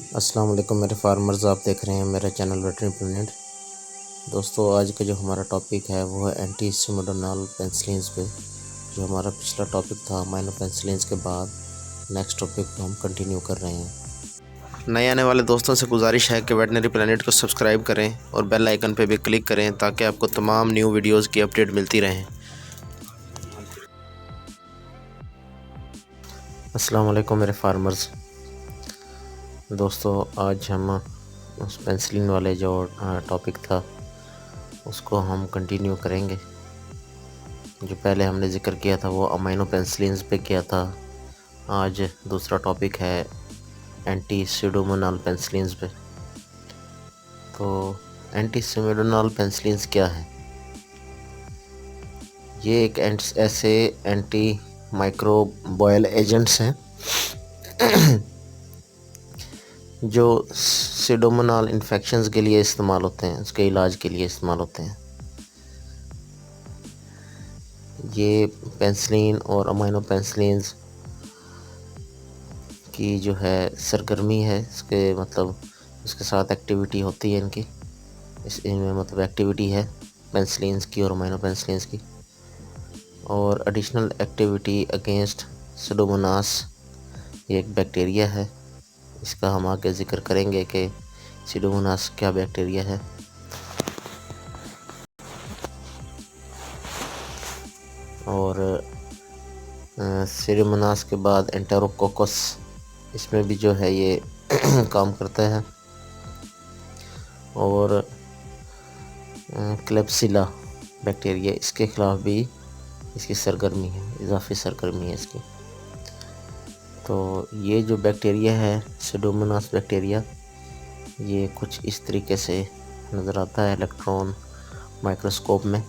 अस्सलाम वालेकुम मेरे फार्मर्स, आप देख रहे हैं मेरा चैनल वेटरनरी प्लेनेट। दोस्तों, आज का जो हमारा टॉपिक है वो है एंटी सुडोमोनास पेनिसिलिन पे। जो हमारा पिछला टॉपिक था अमाइनो पेनिसिलिन के बाद नेक्स्ट टॉपिक को हम कंटिन्यू कर रहे हैं। नए आने वाले दोस्तों से गुजारिश है कि वेटरनरी प्लेनेट को सब्सक्राइब करें और बेल आइकन पे भी क्लिक करें ताकि आपको तमाम न्यू वीडियोज़ की अपडेट मिलती रहें। अस्सलाम वालेकुम मेरे फार्मर्स। दोस्तों, आज हम उस पेनिसिलिन वाले जो टॉपिक था उसको हम कंटिन्यू करेंगे। जो पहले हमने ज़िक्र किया था वो अमाइनो पेनिसिलिन पे किया था। आज दूसरा टॉपिक है एंटी सुडोमोनास पेनिसिलिन पे। तो एंटी सुडोमोनास पेनिसिलिन क्या है? ये एक ऐसे एंटी माइक्रोबायल एजेंट्स हैं जो सुडोमोनास इन्फेक्शंस के लिए इस्तेमाल होते हैं, उसके इलाज के लिए इस्तेमाल होते हैं। ये पेनिसिलिन और अमाइनो पेनिसिलिन की जो है सरगर्मी है, इसके मतलब उसके साथ एक्टिविटी होती है इनकी। इनमें मतलब एक्टिविटी है पेनिसिलिन की और अमाइनो पेनिसिलिन की। और एडिशनल एक्टिविटी अगेंस्ट सुडोमोनास, ये एक बैक्टीरिया है। इसका हम आगे ज़िक्र करेंगे कि सुडोमोनास क्या बैक्टीरिया है। और सुडोमोनास के बाद एंटेरोकोकस, इसमें भी जो है ये काम करता है। और क्लेप्सिला बैक्टीरिया, इसके ख़िलाफ़ भी इसकी सरगर्मी है, इजाफी सरगर्मी है इसकी। तो ये जो बैक्टीरिया है सुडोमोनास बैक्टीरिया, ये कुछ इस तरीके से नज़र आता है इलेक्ट्रॉन माइक्रोस्कोप में।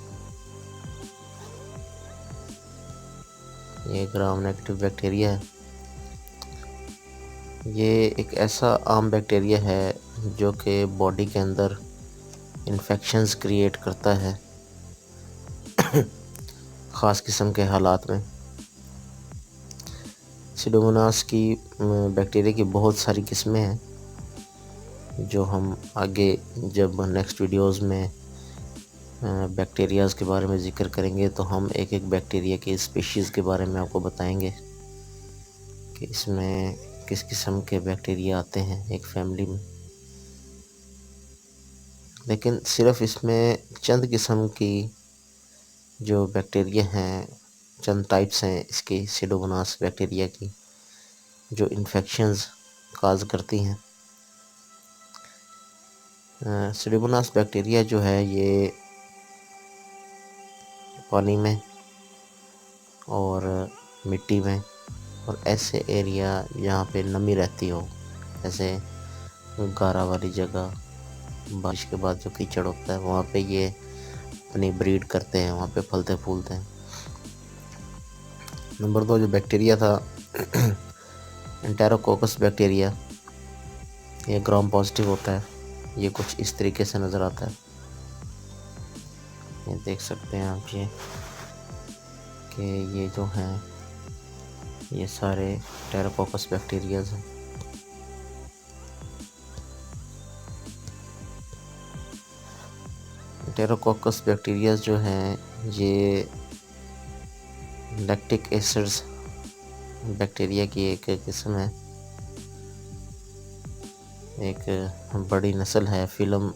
ये ग्राम नेगेटिव बैक्टीरिया है। ये एक ऐसा आम बैक्टीरिया है जो कि बॉडी के अंदर इन्फेक्शंस क्रिएट करता है ख़ास किस्म के हालात में। सुडोमोनास की बैक्टीरिया की बहुत सारी किस्में हैं जो हम आगे जब नेक्स्ट वीडियोस में बैक्टीरियाज़ के बारे में ज़िक्र करेंगे तो हम एक एक बैक्टीरिया की स्पीशीज़ के बारे में आपको बताएंगे कि इसमें किस किस्म के बैक्टीरिया आते हैं एक फैमिली में। लेकिन सिर्फ इसमें चंद किस्म की जो बैक्टीरिया हैं, चंद टाइप्स हैं इसकी सुडोमोनास बैक्टीरिया की जो इन्फेक्शंस काज करती हैं। सुडोमोनास बैक्टीरिया जो है ये पानी में और मिट्टी में और ऐसे एरिया जहाँ पे नमी रहती हो, जैसे गारा वाली जगह, बारिश के बाद जो कीचड़ होता है वहाँ पे ये अपनी ब्रीड करते हैं, वहाँ पे फलते फूलते हैं। नंबर 2 जो बैक्टीरिया था एंटेरोकोकस बैक्टीरिया, ये ग्राम पॉजिटिव होता है। ये कुछ इस तरीके से नज़र आता है, ये देख सकते हैं आप ये कि ये जो हैं ये सारे टेरोकोकस बैक्टीरियाज हैं। टेरोकोकस बैक्टीरियाज जो हैं ये लैक्टिक एसिड्स बैक्टीरिया की एक किस्म है, एक बड़ी नस्ल है फिलम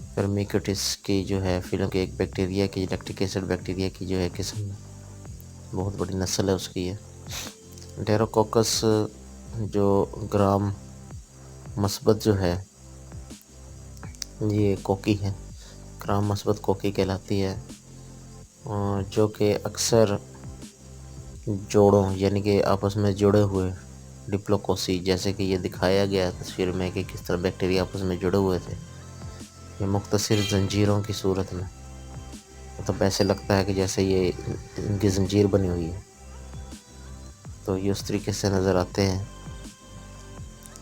फेर्मिक्यूटिस की जो है फिलम के एक बैक्टीरिया की लैक्टिक एसिड बैक्टीरिया की जो है किस्म है, बहुत बड़ी नस्ल है उसकी है। टेरोकोकस जो ग्राम मस्बत जो है ये कोकी है, ग्राम मस्बत कोकी कहलाती है, जो कि अक्सर जोड़ों यानी कि आपस में जुड़े हुए डिप्लोकोसी, जैसे कि ये दिखाया गया तस्वीर में कि किस तरह बैक्टीरिया आपस में जुड़े हुए थे, ये मुख्तसर जंजीरों की सूरत में, मतलब ऐसे लगता है कि जैसे ये इनकी जंजीर बनी हुई है। तो ये उस तरीके से नज़र आते हैं।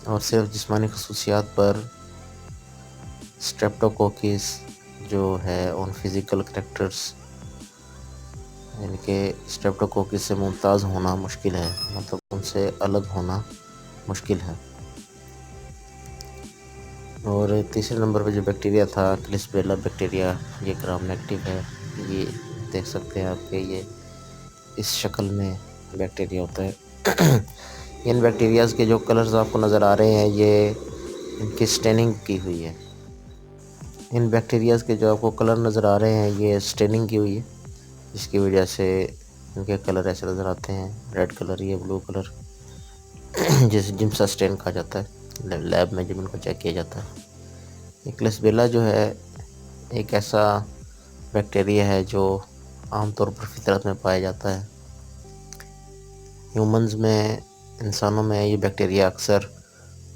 और सिर्फ जिस्मानी खसूसियात पर स्ट्रेप्टोकोकिस जो है उन फिज़िकल करैक्टर्स यानी कि स्ट्रेप्टोकोकस से मुमताज़ होना मुश्किल है, मतलब उनसे अलग होना मुश्किल है। और तीसरे नंबर पे जो बैक्टीरिया था क्लिस्पेला बैक्टीरिया, ये ग्राम नेगेटिव है। ये देख सकते हैं आप कि ये इस शक्ल में बैक्टीरिया होता है। इन बैक्टीरियाज़ के जो कलर्स आपको नज़र आ रहे हैं, ये इनकी स्टेनिंग की हुई है। इन बैक्टीरियाज़ के जो आपको कलर नज़र आ रहे हैं, ये स्टेनिंग की हुई है, जिसकी वजह से इनके कलर ऐसे नज़र आते हैं, रेड कलर, ये ब्लू कलर, जिसे जिम्सा स्टेन कहा जाता है लैब में जब इनको चेक किया जाता है। क्लिस्पेला जो है एक ऐसा बैक्टीरिया है जो आमतौर पर फितरत में पाया जाता है। ह्यूमंस में, इंसानों में ये बैक्टीरिया अक्सर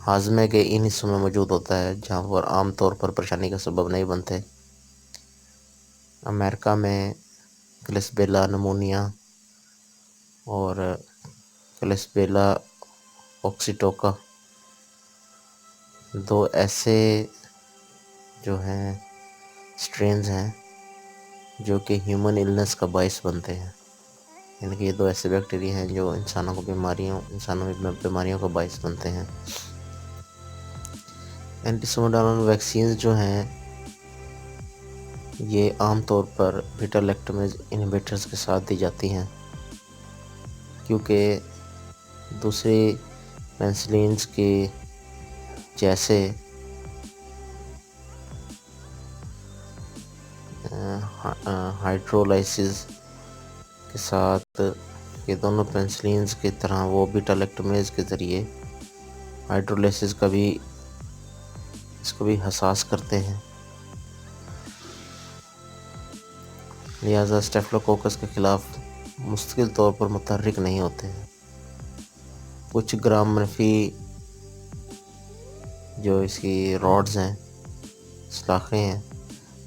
हाजमे के इन हिस्सों में मौजूद होता है जहाँ पर आम तौर पर परेशानी का सबब नहीं बनते। अमेरिका में क्लिस्पेला नमूनिया और क्लिस्पेला ऑक्सीटोका दो ऐसे जो हैं स्ट्रेन्स हैं जो कि ह्यूमन इलनेस का बायस बनते हैं। यानी कि ये दो ऐसे बैक्टीरिया हैं जो इंसानों में बीमारियों का बायस बनते हैं। एंटीसोमोडानल वैक्सीन जो हैं ये आमतौर पर बीटा लैक्टमेज इनहिबिटर्स के साथ दी जाती हैं, क्योंकि दूसरी पेनिसिलिन्स के जैसे हाइड्रोलाइसिस के साथ ये दोनों पेनिसिलिन्स की तरह वो बीटा लैक्टमेज के ज़रिए हाइड्रोलाइसिस का भी इसको भी हसास करते हैं। लिहाजा स्टेफ्लोकोकस के ख़िलाफ़ मुस्तकिल तौर पर मुतहर्रिक नहीं होते हैं। कुछ ग्राम मनफी जो इसकी रॉड्स हैं, सलाखें हैं,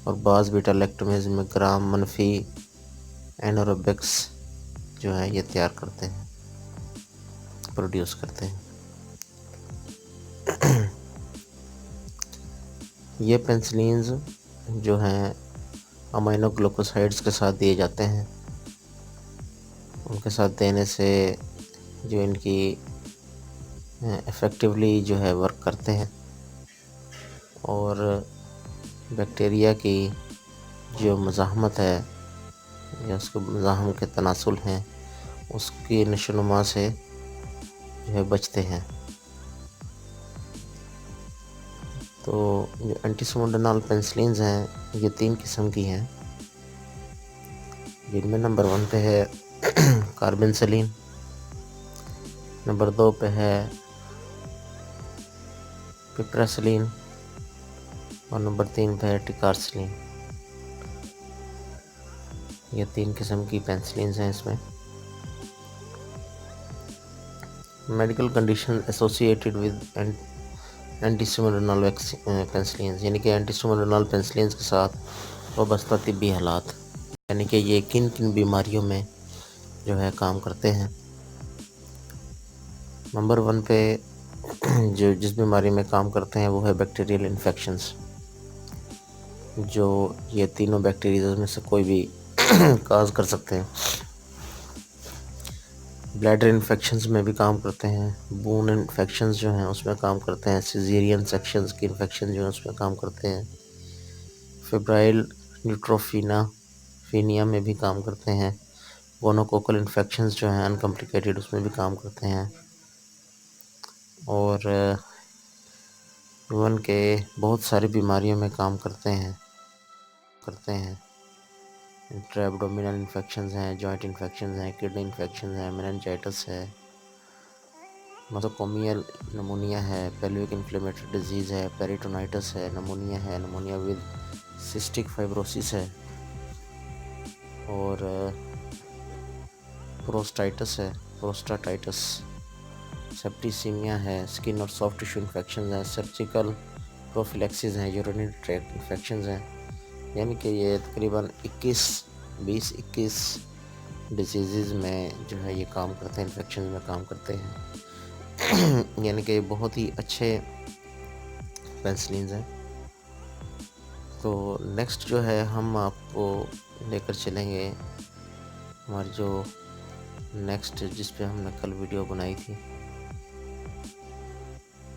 और बाज़ बीटा लैक्टमेज में ग्राम मनफी एनारोबिक्स जो है ये तैयार करते हैं, प्रोड्यूस करते हैं। ये पेनिसिलिन्स जो हैं अमीनो ग्लूकोसाइड्स के साथ दिए जाते हैं। उनके साथ देने से जो इनकी इफ़ेक्टिवली जो है वर्क करते हैं और बैक्टीरिया की जो मज़ाहमत है या उसके मज़ाहम के तनासुल हैं उसकी नशोनुमा से जो है बचते हैं। तो जो एंटीसोमोडानल पेनिसिलिन्स हैं ये 3 किस्म की हैं, जिनमें नंबर 1 पे है कार्बेंसिलिन, नंबर 2 पे है पिपरासिलिन और नंबर 3 पे है टिकारसिलिन। ये 3 किस्म की पेनिसिलिन्स हैं इसमें। Medical condition associated with antipseudomonal penicillins, यानी कि एंटीसोमोडानल पेनिसिलिन्स के साथ वाबस्ता तिब्बी हालात, यानी कि ये किन किन बीमारियों में जो है काम करते हैं। नंबर 1 पे जो जिस बीमारी में काम करते हैं वो है बैक्टीरियल इन्फेक्शंस, जो ये तीनों बैक्टीरिया में से कोई भी काज कर सकते हैं। ब्लैडर इन्फेक्शंस में भी काम करते हैं, बोन इन्फेक्शंस जो हैं उसमें काम करते हैं, सिजेरियन सेक्शंस की इन्फेक्शन जो है उसमें काम करते हैं, फेब्राइल न्यूट्रोफीनिया में भी काम करते हैं, गोनोकोकल इन्फेक्शंस जो हैं अनकॉम्प्लिकेटेड उसमें भी काम करते हैं, और ह्यूमन के बहुत सारी बीमारियों में काम करते हैं। इंट्राएब्डोमिनल इन्फेक्शंस हैं, जॉइंट इन्फेक्शंस हैं, किडनी इन्फेक्शंस हैं, मेनिंजाइटिस है, नोसोकोमियल नमूनिया है, पेल्विक इन्फ्लेमेटरी डिजीज़ है, पेरिटोनाइटिस है, नमूनिया विद सिस्टिक फाइब्रोसिस है, और प्रोस्टाटाइटिस, सेप्टिसीमिया है, स्किन और सॉफ्ट टिश्यू इन्फेक्शन हैं, सर्जिकल प्रोफिलैक्सिस हैं, यूरिनरी ट्रैक्ट इन्फेक्शंस हैं। यानी कि ये तकरीबन 20-21 डिजीज़ में जो है ये काम करते हैं, इन्फेक्शन में काम करते हैं। यानी कि बहुत ही अच्छे पेनिसिलिन्स हैं। तो नेक्स्ट जो है हम आपको लेकर चलेंगे हमारी जो नेक्स्ट जिस पे हमने कल वीडियो बनाई थी,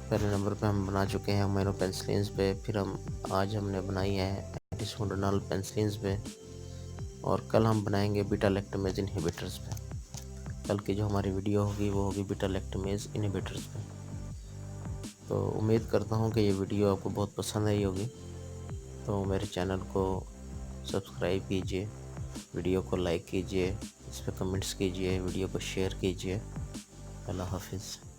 पहले नंबर पे हम बना चुके हैं अमीनो पेनिसिलिन पे, फिर आज हमने बनाई है एंटीसोडोनल पेनिसिलिन पे, और कल हम बनाएंगे बीटा लैक्टमेज इनहिबिटर्स पे। कल की जो हमारी वीडियो होगी वो होगी बीटा लैक्टमेज इनहिबिटर्स पे। तो उम्मीद करता हूँ कि ये वीडियो आपको बहुत पसंद आई होगी। तो मेरे चैनल को सब्सक्राइब कीजिए, वीडियो को लाइक कीजिए, इस पर कमेंट्स कीजिए, वीडियो को शेयर कीजिए। अल्लाह हाफिज़।